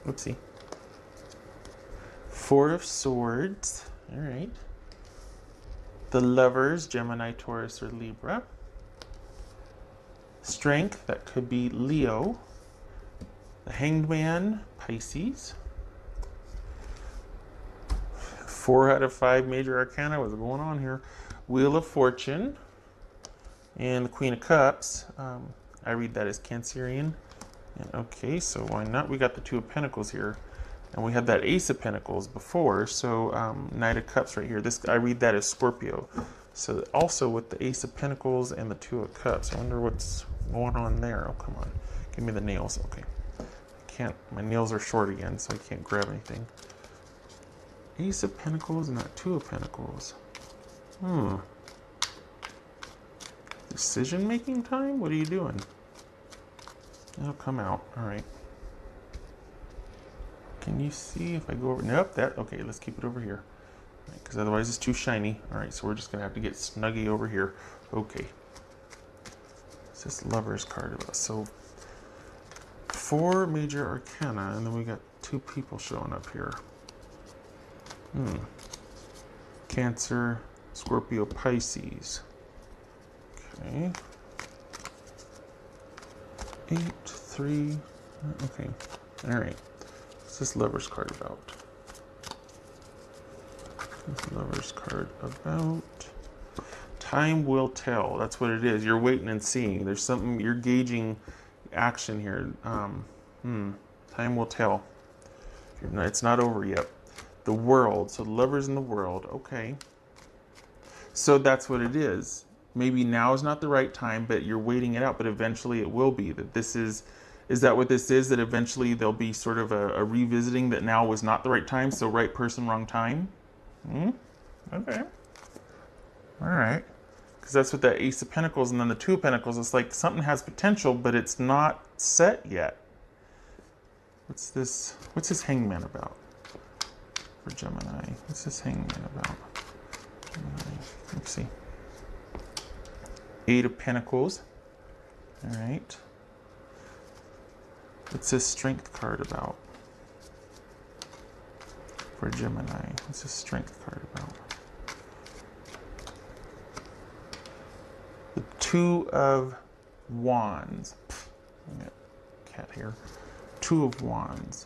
Whoopsie. Four of Swords. All right. The Lovers, Gemini, Taurus, or Libra. Strength, that could be Leo. The Hanged Man, Pisces. 4 out of 5 major arcana. What's going on here? Wheel of Fortune. And the Queen of Cups. I read that as Cancerian. And okay, so why not? We got the Two of Pentacles here. And we had that Ace of Pentacles before. So Knight of Cups right here. This, I read that as Scorpio. So also with the Ace of Pentacles and the Two of Cups. I wonder what's going on there. Oh, come on. Give me the nails. Okay. Can't, my nails are short again, so I can't grab anything. Ace of Pentacles and that Two of Pentacles. Decision making time? What are you doing? It'll come out. All right. Can you see if I go over? Nope. That okay. Let's keep it over here, because otherwise it's too shiny. All right. So we're just gonna have to get snuggy over here. Okay. It's this Lover's card about. So 4 major arcana, and then we got 2 people showing up here. Cancer, Scorpio, Pisces. Okay. 8, 3. Okay. All right. What's this Lover's card about? This Lover's card about. Time will tell. That's what it is. You're waiting and seeing. There's something, you're gauging action here. Time will tell. It's not over yet. The World. So Lovers in the World. Okay. So that's what it is. Maybe now is not the right time, but you're waiting it out. But eventually it will be. That this is that what this is? That eventually there'll be sort of a revisiting that now was not the right time. So right person, wrong time. Okay. All right. Because that's what that Ace of Pentacles and then the Two of Pentacles. It's like something has potential, but it's not set yet. What's this? What's this Hangman about? For Gemini. What's this Hangman about? Gemini. Let's see. 8 of Pentacles. All right. What's this Strength card about? For Gemini. What's this Strength card about? The 2 of Wands. I got cat here. 2 of Wands.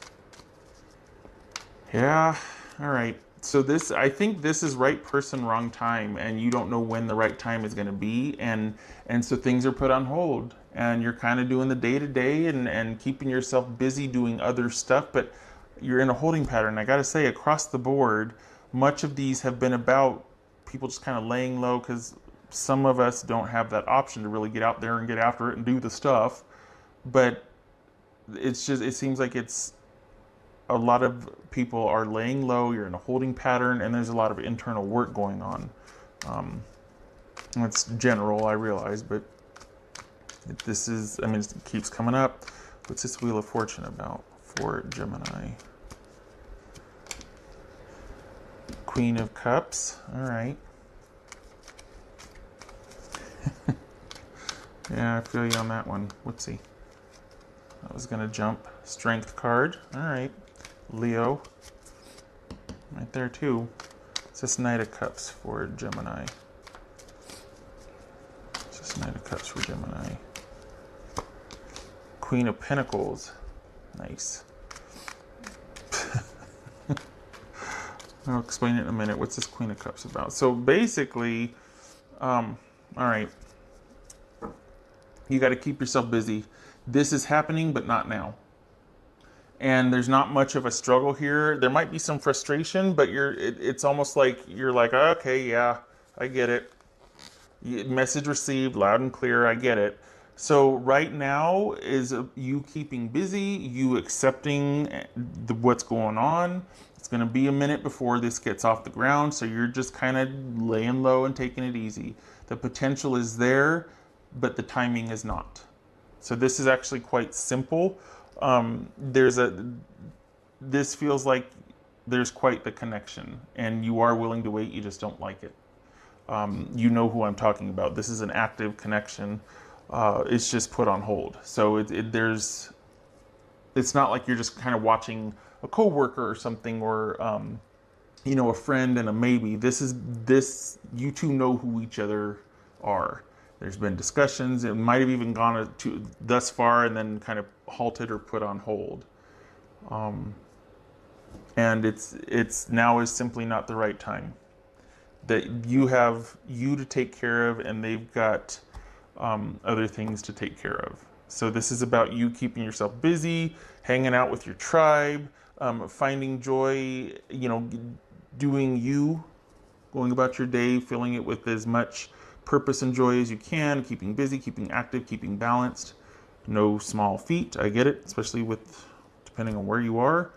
Yeah. All right. So this, I think this is right person, wrong time, and you don't know when the right time is going to be, and so things are put on hold, and you're kind of doing the day-to-day and keeping yourself busy doing other stuff, but you're in a holding pattern. I got to say, across the board, much of these have been about people just kind of laying low, because some of us don't have that option to really get out there and get after it and do the stuff, but it's just, it seems like it's a lot of people are laying low, you're in a holding pattern, and there's a lot of internal work going on. It's general, I realize, but this is, I mean, it keeps coming up. What's this Wheel of Fortune about for Gemini? Queen of Cups, all right. Yeah, I feel you on that one. Whoopsie. I was gonna jump. Strength card, all right. Leo, right there too. It's this Knight of Cups for Gemini. It's this Knight of Cups for Gemini. Queen of Pentacles, nice. I'll explain it in a minute. What's this Queen of Cups about? So basically, all right, you got to keep yourself busy. This is happening, but not now. And there's not much of a struggle here. There might be some frustration, but it's almost like you're like, okay, yeah, I get it. Message received, loud and clear, I get it. So right now is you keeping busy, you accepting what's going on. It's going to be a minute before this gets off the ground, so you're just kind of laying low and taking it easy. The potential is there, but the timing is not. So this is actually quite simple. This feels like there's quite the connection, and you are willing to wait, you just don't like it. You know who I'm talking about. This is an active connection. It's just put on hold. So it's It's not like you're just kind of watching a coworker or something, or you know, a friend and a maybe. This you two know who each other are. There's been discussions. It might have even gone to thus far and then kind of halted or put on hold. And it's now is simply not the right time. That you have you to take care of, and they've got other things to take care of. So this is about you keeping yourself busy, hanging out with your tribe, finding joy, you know, doing you, going about your day, filling it with as much purpose and joy as you can, keeping busy, keeping active, keeping balanced. No small feat, I get it, especially with depending on where you are.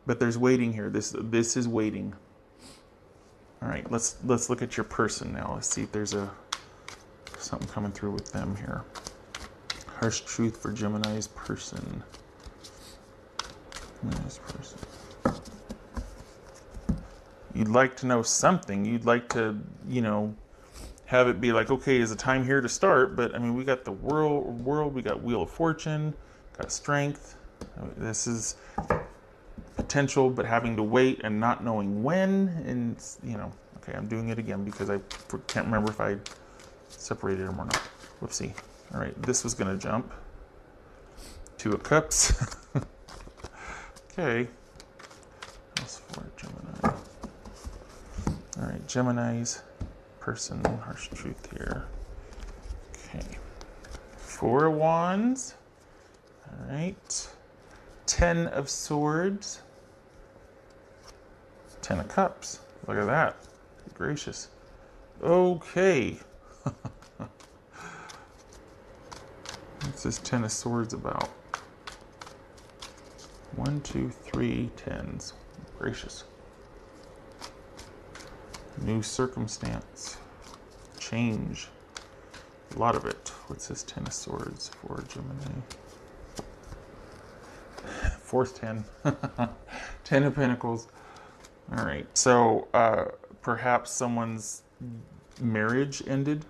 But there's waiting here. This is waiting. All right, let's look at your person now. Let's see if there's something coming through with them here. Harsh truth for Gemini's person. Gemini's person. You'd like to know something. You'd like to, you know, have it be like, okay, is the time here to start? But I mean, we got the world, we got Wheel of Fortune, got Strength. This is potential, but having to wait and not knowing when. And, you know, okay, I'm doing it again because I can't remember if I separated them or not. Whoopsie. All right, this was going to jump. Two of Cups. Okay. That's for Gemini. All right, Gemini's person, harsh truth here. Okay. Four of Wands. All right. 10 of Swords. 10 of Cups. Look at that. Good gracious. Okay. What's this 10 of Swords about? 1, 2, 3 10s. Gracious. New circumstance. Change. A lot of it. What's this 10 of Swords for Gemini? Fourth 10. 10 of Pentacles. All right. So perhaps someone's marriage ended.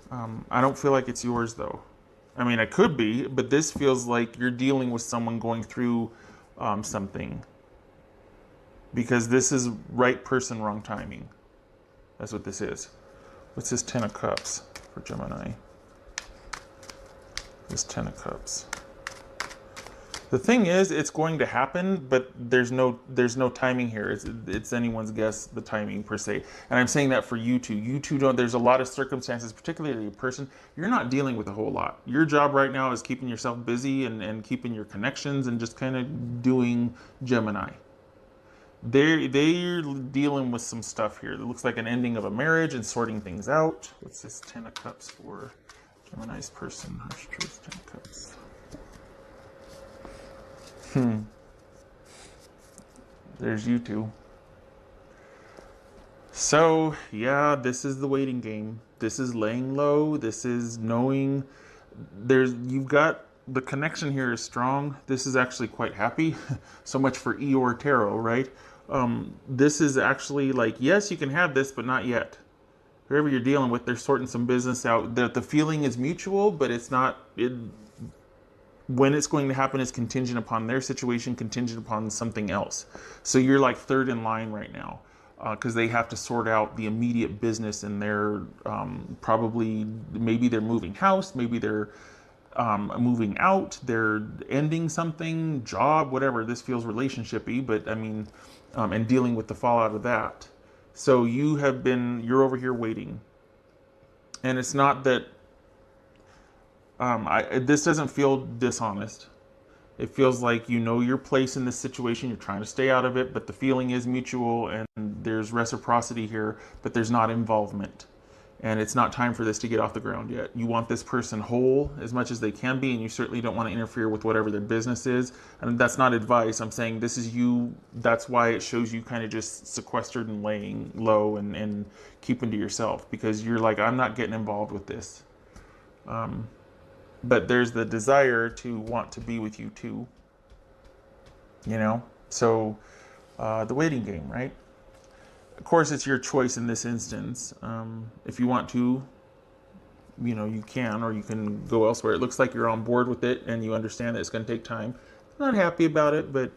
I don't feel like it's yours, though. I mean, it could be, but this feels like you're dealing with someone going through something. Because this is right person, wrong timing. That's what this is. What's this 10 of Cups for Gemini? This 10 of Cups. The thing is, it's going to happen, but there's no timing here. It's anyone's guess, the timing per se. And I'm saying that for you two. You two don't. There's a lot of circumstances, particularly a person. You're not dealing with a whole lot. Your job right now is keeping yourself busy and keeping your connections and just kind of doing Gemini. They're dealing with some stuff here. It looks like an ending of a marriage and sorting things out. What's this 10 of Cups for Gemini's person? Harsh truth, 10 of Cups. There's you two. So, yeah, this is the waiting game. This is laying low. This is knowing you've got the connection here is strong. This is actually quite happy. So much for Eeyore Tarot, right? This is actually like, yes, you can have this, but not yet. Whoever you're dealing with, they're sorting some business out. The feeling is mutual, but it's not... when it's going to happen is contingent upon their situation, contingent upon something else. So you're like third in line right now because they have to sort out the immediate business and they're probably, maybe they're moving house, maybe they're moving out, they're ending something, job, whatever. This feels relationship-y, but I mean, and dealing with the fallout of that. So you're over here waiting. And it's not that, this doesn't feel dishonest. It feels like you know your place in this situation. You're trying to stay out of it, but the feeling is mutual and there's reciprocity here, but there's not involvement. And it's not time for this to get off the ground yet. You want this person whole as much as they can be, and you certainly don't want to interfere with whatever their business is. And that's not advice. I'm saying this is you. That's why it shows you kind of just sequestered and laying low and keeping to yourself, because you're like, I'm not getting involved with this. But there's the desire to want to be with you too. You know? So, the waiting game, right? Of course, it's your choice in this instance. If you want to you know, you can, or you can go elsewhere. It looks like you're on board with it and you understand that it's going to take time. Not happy about it, but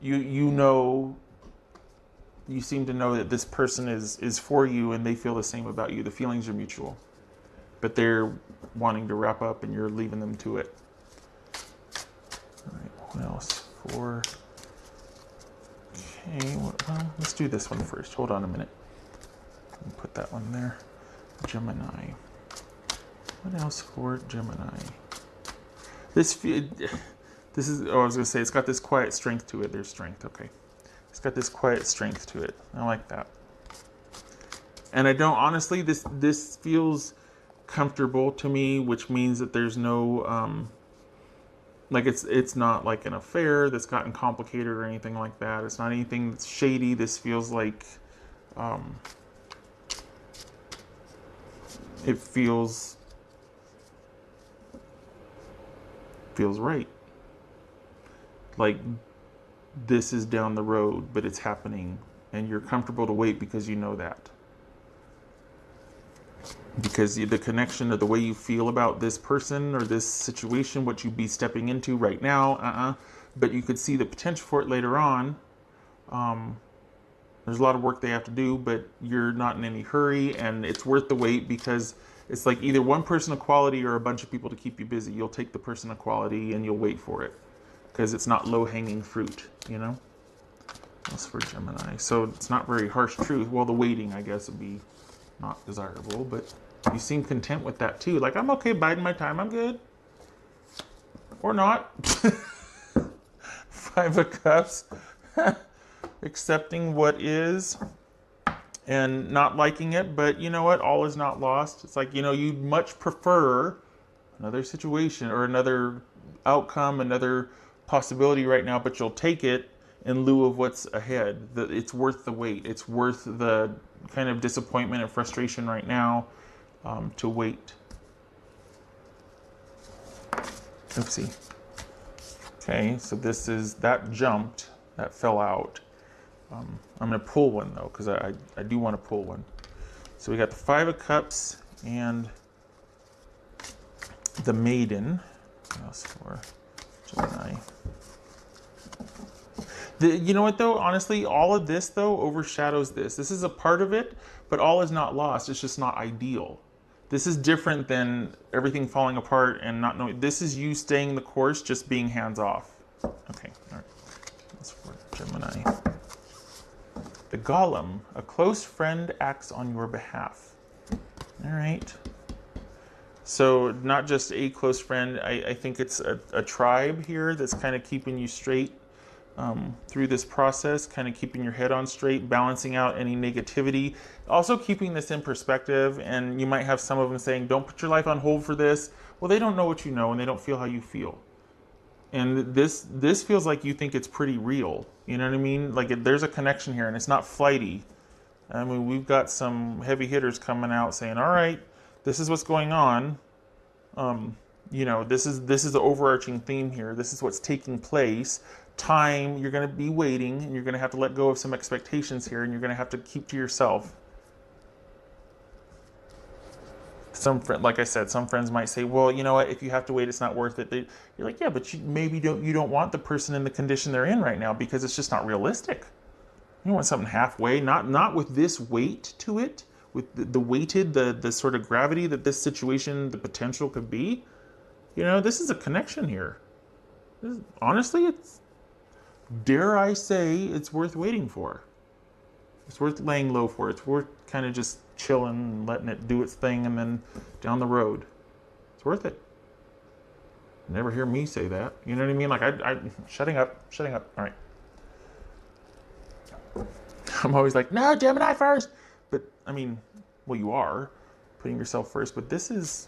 you know, you seem to know that this person is for you and they feel the same about you. The feelings are mutual, but they're wanting to wrap up and you're leaving them to it. All right, what else? Okay, well, let's do this one first. Hold on a minute. Let me put that one there. Gemini. What else for Gemini? This is, oh, I was going to say, it's got this quiet strength to it. There's strength, okay. It's got this quiet strength to it. I like that. And I don't, honestly, this feels comfortable to me, which means that there's no, like it's not like an affair that's gotten complicated or anything like that. It's not anything that's shady. This feels like, it feels right. Like this is down the road, but it's happening and you're comfortable to wait because you know that. Because the connection of the way you feel about this person or this situation, what you'd be stepping into right now, but you could see the potential for it later on. There's a lot of work they have to do, but you're not in any hurry and it's worth the wait because it's like either one person of quality or a bunch of people to keep you busy. You'll take the person of quality and you'll wait for it because it's not low-hanging fruit, you know? That's for Gemini. So it's not very harsh truth. Well, the waiting, I guess, would be not desirable, but you seem content with that too. Like, I'm okay biding my time. I'm good. Or not. Five of Cups. Accepting what is and not liking it, but you know what? All is not lost. It's like, you know, you'd much prefer another situation or another outcome, another possibility right now, but you'll take it in lieu of what's ahead. It's worth the wait. It's worth the kind of disappointment and frustration right now to wait. Oopsie. Okay, so this is, that jumped, that fell out. I'm going to pull one though, because I do want to pull one. So we got the Five of Cups and the Maiden. What else for Gemini? You know what though? Honestly, all of this though overshadows this. This is a part of it, but all is not lost. It's just not ideal. This is different than everything falling apart and not knowing. This is you staying the course, just being hands off. Okay, all right. That's for Gemini. The Golem, a close friend acts on your behalf. All right. So not just a close friend, I think it's a tribe here that's kind of keeping you straight through this process, kind of keeping your head on straight, balancing out any negativity, also keeping this in perspective. And you might have some of them saying, don't put your life on hold for this. Well, they don't know what you know and they don't feel how you feel. And this feels like you think it's pretty real. You know what I mean? Like there's a connection here and it's not flighty. I mean, we've got some heavy hitters coming out saying, all right, this is what's going on. You know, this is the overarching theme here. This is what's taking place. Time, you're going to be waiting and you're going to have to let go of some expectations here and you're going to have to keep to yourself. Like I said, some friends might say, well, you know what, if you have to wait, it's not worth it. You're like, yeah, but maybe you don't want the person in the condition they're in right now because it's just not realistic. You want something halfway, not with this weight to it, with the weighted, the sort of gravity that this situation, the potential could be. You know, this is a connection here. Honestly, it's, dare I say, it's worth waiting for. It's worth laying low for. It's worth kind of just chilling and letting it do its thing and then down the road. It's worth it. Never hear me say that. You know what I mean? Like, I shutting up. All right. I'm always like, no, Gemini first. But, I mean, well, you are putting yourself first. But this is,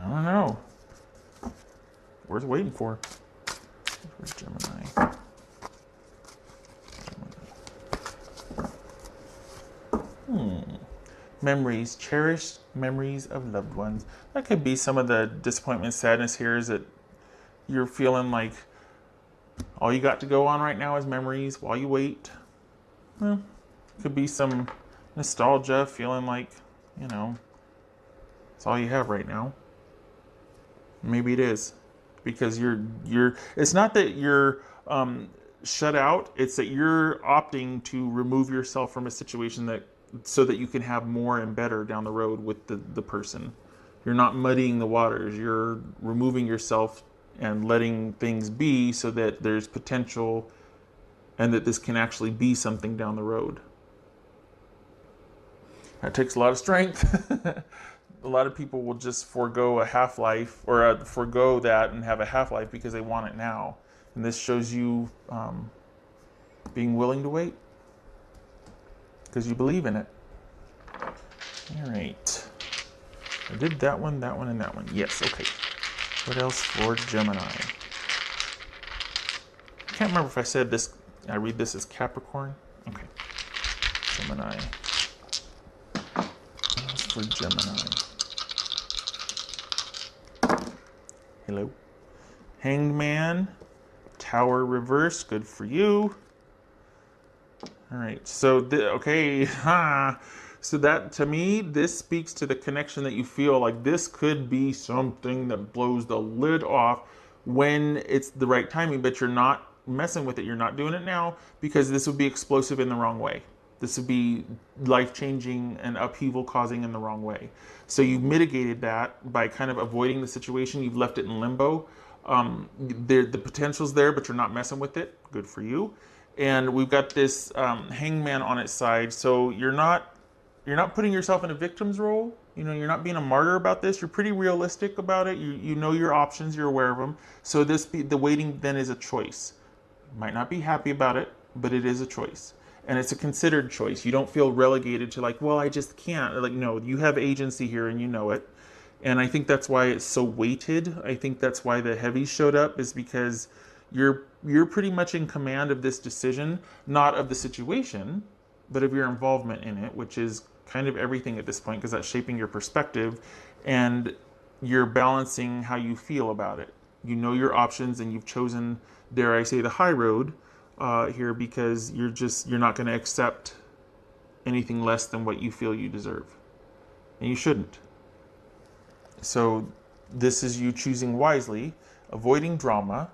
I don't know, worth waiting for. Where's Gemini? Memories, cherished memories of loved ones. That could be some of the disappointment, sadness here is that you're feeling like all you got to go on right now is memories while you wait. Well, could be some nostalgia, feeling like you know, it's all you have right now. Maybe it is, because it's not that you're shut out, it's that you're opting to remove yourself from a situation that so that you can have more and better down the road with the person. You're not muddying the waters, you're removing yourself and letting things be so that there's potential and that this can actually be something down the road. That takes a lot of strength. A lot of people will just forego a half-life or forego that and have a half-life because they want it now. And this shows you being willing to wait because you believe in it. All right. I did that one, and that one. Yes, okay. What else for Gemini? I can't remember if I said this. I read this as Capricorn. Okay. Gemini. What else for Gemini? Hello. Hanged Man. Tower reverse. Good for you. All right. So, okay. So that, to me, this speaks to the connection that you feel like this could be something that blows the lid off when it's the right timing, but you're not messing with it. You're not doing it now because this would be explosive in the wrong way. This would be life-changing and upheaval causing in the wrong way. So you mitigated that by kind of avoiding the situation. You've left it in limbo. The potential's there, but you're not messing with it. Good for you. And we've got this hangman on its side. So you're not putting yourself in a victim's role. You know, you're not being a martyr about this. You're pretty realistic about it. You know your options. You're aware of them. So the waiting then is a choice. You might not be happy about it, but it is a choice. And it's a considered choice. You don't feel relegated to like, well, I just can't. Like, no, you have agency here and you know it. And I think that's why it's so weighted. I think that's why the heavies showed up, is because you're pretty much in command of this decision, not of the situation, but of your involvement in it, which is kind of everything at this point, because that's shaping your perspective and you're balancing how you feel about it. You know your options and you've chosen, dare I say, the high road here, because you're not going to accept anything less than what you feel you deserve. And you shouldn't. So this is you choosing wisely, avoiding drama,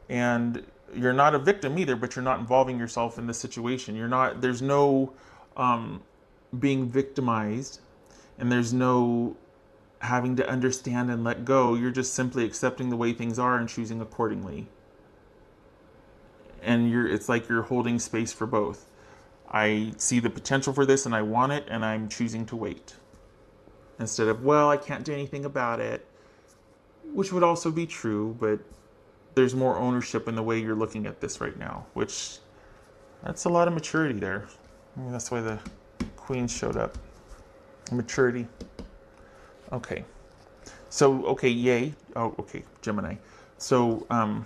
and you're not a victim either, but you're not involving yourself in the situation. There's no being victimized, and there's no having to understand and let go. You're just simply accepting the way things are and choosing accordingly. And it's like you're holding space for both. I see the potential for this and I want it, and I'm choosing to wait. Instead of, well, I can't do anything about it, which would also be true, but there's more ownership in the way you're looking at this right now, which that's a lot of maturity there. I mean, that's why the Queen showed up. Maturity. Okay. So, okay, yay. Oh, okay, Gemini. So, I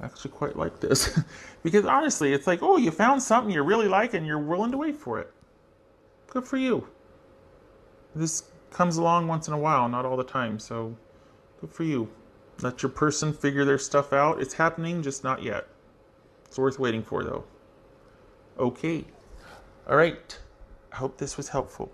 actually quite like this. Because honestly, it's like, oh, you found something you really like and you're willing to wait for it. Good for you. This comes along once in a while, not all the time, so good for you. Let your person figure their stuff out. It's happening, just not yet. It's worth waiting for, though. Okay. All right. I hope this was helpful.